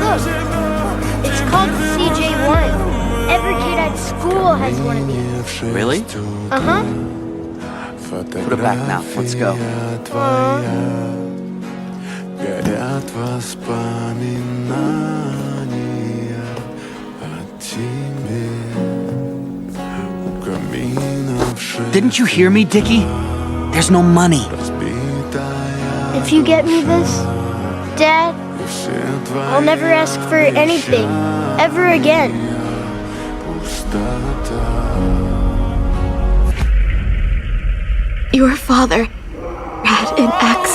Look, it's called the CJ7. Every kid at school has one of these. Really? Uh-huh. Put it back now. Let's go. Горят воспоминания о тебе. У камина в шее Didn't you hear me, Dickie? There's no money. разбитая If you get me this, Dad, все I'll never ask for anything, ever again. пустота. Your father had an accident.